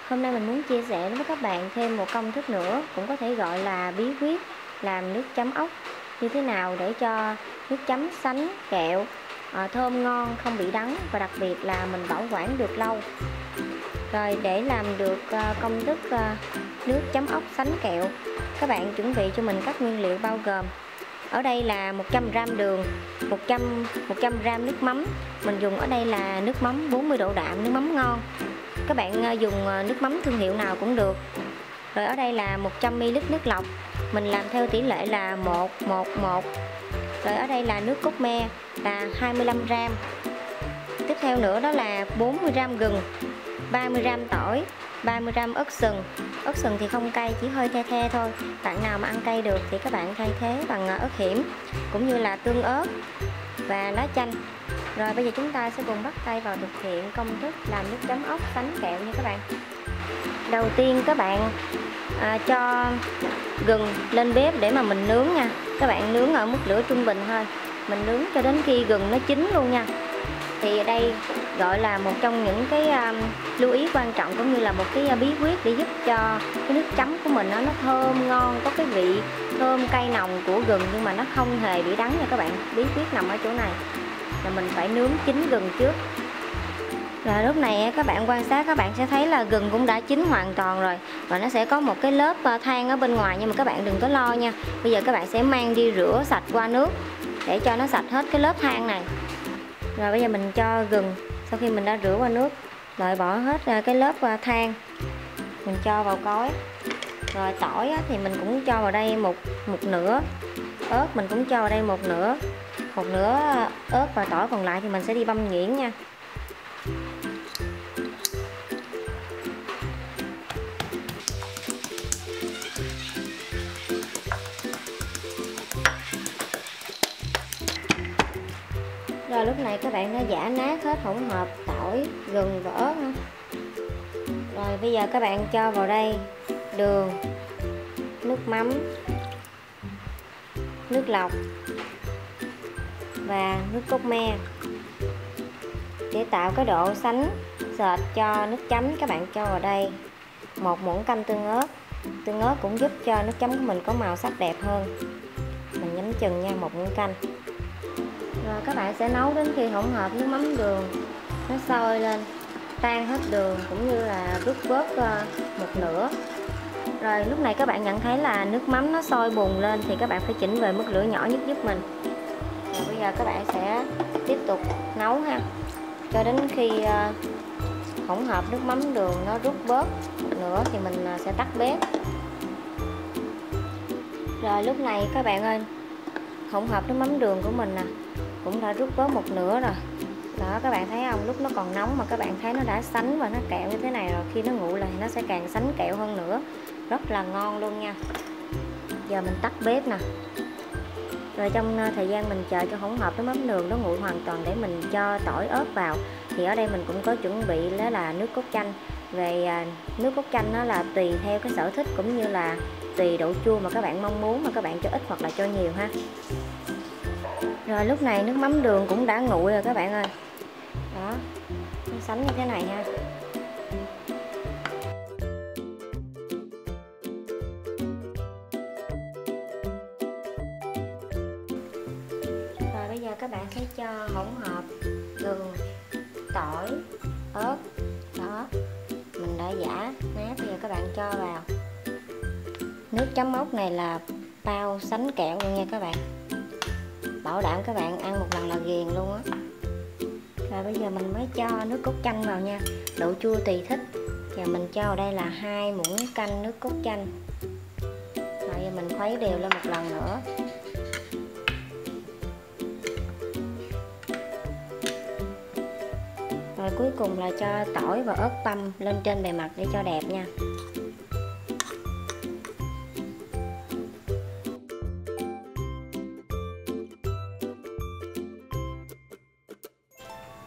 Hôm nay mình muốn chia sẻ với các bạn thêm một công thức nữa, cũng có thể gọi là bí quyết làm nước chấm ốc như thế nào để cho nước chấm sánh kẹo thơm ngon, không bị đắng và đặc biệt là mình bảo quản được lâu. Rồi để làm được công thức nước chấm ốc sánh kẹo, các bạn chuẩn bị cho mình các nguyên liệu bao gồm ở đây là 100g đường, 100g nước mắm. Mình dùng ở đây là nước mắm 40 độ đạm, nước mắm ngon. Các bạn dùng nước mắm thương hiệu nào cũng được. Rồi ở đây là 100ml nước lọc. Mình làm theo tỷ lệ là 1:1:1. Rồi ở đây là nước cốt me là 25g. Tiếp theo nữa đó là 40g gừng, 30g tỏi, 30g ớt sừng. Ớt sừng thì không cay, chỉ hơi the the thôi. Bạn nào mà ăn cay được thì các bạn thay thế bằng ớt hiểm, cũng như là tương ớt và lá chanh. Rồi bây giờ chúng ta sẽ cùng bắt tay vào thực hiện công thức làm nước chấm ốc sánh kẹo nha các bạn. Đầu tiên các bạn cho gừng lên bếp để mà mình nướng nha. Các bạn nướng ở mức lửa trung bình thôi. Mình nướng cho đến khi gừng nó chín luôn nha. Thì đây gọi là một trong những cái lưu ý quan trọng, cũng như là một cái bí quyết để giúp cho cái nước chấm của mình nó thơm ngon, có cái vị thơm cay nồng của gừng nhưng mà nó không hề bị đắng nha các bạn. Bí quyết nằm ở chỗ này là mình phải nướng chín gừng trước. Rồi lúc này các bạn quan sát, các bạn sẽ thấy là gừng cũng đã chín hoàn toàn rồi, và nó sẽ có một cái lớp than ở bên ngoài, nhưng mà các bạn đừng có lo nha. Bây giờ các bạn sẽ mang đi rửa sạch qua nước để cho nó sạch hết cái lớp than này. Rồi bây giờ mình cho gừng, sau khi mình đã rửa qua nước, loại bỏ hết cái lớp than, mình cho vào cối. Rồi tỏi thì mình cũng cho vào đây một nửa, ớt mình cũng cho vào đây một nửa ớt, và tỏi còn lại thì mình sẽ đi băm nhuyễn nha. Rồi lúc này các bạn đã giã nát hết hỗn hợp tỏi, gừng và ớt ha. Rồi bây giờ các bạn cho vào đây đường, nước mắm, nước lọc và nước cốt me. Để tạo cái độ sánh sệt cho nước chấm, các bạn cho vào đây 1 muỗng canh tương ớt. Tương ớt cũng giúp cho nước chấm của mình có màu sắc đẹp hơn. Mình nhắm chừng nha, 1 muỗng canh. Rồi các bạn sẽ nấu đến khi hỗn hợp nước mắm đường nó sôi lên, tan hết đường cũng như là rút bớt một nửa. Rồi lúc này các bạn nhận thấy là nước mắm nó sôi bùng lên thì các bạn phải chỉnh về mức lửa nhỏ nhất giúp mình. Rồi bây giờ các bạn sẽ tiếp tục nấu ha, cho đến khi hỗn hợp nước mắm đường nó rút bớt nữa thì mình sẽ tắt bếp. Rồi lúc này các bạn ơi, hỗn hợp nước mắm đường của mình cũng đã rút bớt một nửa rồi. Đó, các bạn thấy không, lúc nó còn nóng mà các bạn thấy nó đã sánh và nó kẹo như thế này rồi, khi nó nguội lại thì nó sẽ càng sánh kẹo hơn nữa, rất là ngon luôn nha. Giờ mình tắt bếp nè. Rồi trong thời gian mình chờ cho hỗn hợp nước mắm đường nó nguội hoàn toàn để mình cho tỏi ớt vào, thì ở đây mình cũng có chuẩn bị đó là nước cốt chanh. Về nước cốt chanh nó là tùy theo cái sở thích cũng như là tùy độ chua mà các bạn mong muốn, mà các bạn cho ít hoặc là cho nhiều ha. Rồi lúc này nước mắm đường cũng đã nguội rồi các bạn ơi. Đó, nó sánh như thế này ha. Rồi bây giờ các bạn sẽ cho hỗn hợp gừng, tỏi, ớt. Đó, mình đã giã nát, bây giờ các bạn cho vào. Nước chấm ốc này là bao sánh kẹo luôn nha các bạn. Bảo đảm các bạn ăn một lần là ghiền luôn á. Rồi bây giờ mình mới cho nước cốt chanh vào nha. Độ chua tùy thích. Giờ mình cho vào đây là 2 muỗng canh nước cốt chanh. Rồi giờ mình khuấy đều lên một lần nữa. Rồi cuối cùng là cho tỏi và ớt băm lên trên bề mặt để cho đẹp nha.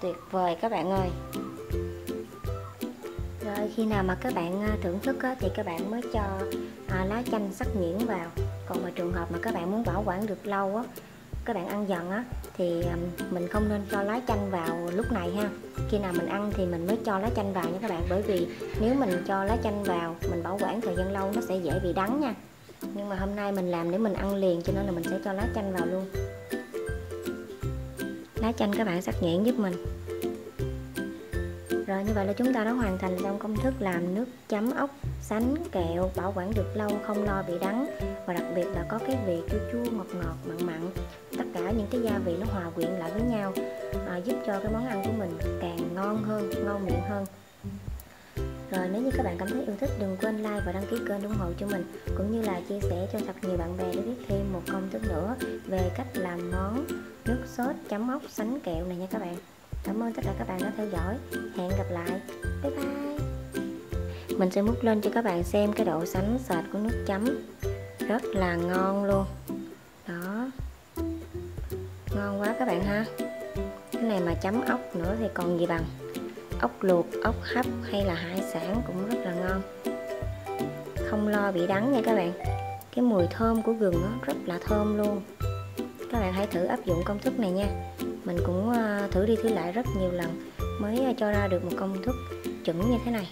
Tuyệt vời các bạn ơi. Rồi khi nào mà các bạn thưởng thức thì các bạn mới cho lá chanh sắc nhuyễn vào. Còn mà trường hợp mà các bạn muốn bảo quản được lâu các bạn ăn dần á thì mình không nên cho lá chanh vào lúc này ha. Khi nào mình ăn thì mình mới cho lá chanh vào nha các bạn, bởi vì nếu mình cho lá chanh vào mình bảo quản thời gian lâu nó sẽ dễ bị đắng nha. Nhưng mà hôm nay mình làm để mình ăn liền cho nên là mình sẽ cho lá chanh vào luôn. Lá chanh các bạn sắc nhuyễn giúp mình. Rồi như vậy là chúng ta đã hoàn thành xong công thức làm nước chấm ốc sánh kẹo, bảo quản được lâu, không lo bị đắng, và đặc biệt là có cái vị chua chua, ngọt ngọt, mặn mặn. Tất cả những cái gia vị nó hòa quyện lại với nhau, giúp cho cái món ăn của mình càng ngon hơn, ngon miệng hơn. Rồi nếu như các bạn cảm thấy yêu thích, đừng quên like và đăng ký kênh ủng hộ cho mình, cũng như là chia sẻ cho thật nhiều bạn bè để biết thêm một công thức nữa về cách làm món nước sốt chấm ốc sánh kẹo này nha các bạn. Cảm ơn tất cả các bạn đã theo dõi. Hẹn gặp lại. Bye bye. Mình sẽ múc lên cho các bạn xem cái độ sánh sệt của nước chấm. Rất là ngon luôn. Đó. Ngon quá các bạn ha. Cái này mà chấm ốc nữa thì còn gì bằng. Ốc luộc, ốc hấp hay là hải sản cũng rất là ngon. Không lo bị đắng nha các bạn. Cái mùi thơm của gừng đó rất là thơm luôn. Các bạn hãy thử áp dụng công thức này nha. Mình cũng thử đi thử lại rất nhiều lần mới cho ra được một công thức chuẩn như thế này.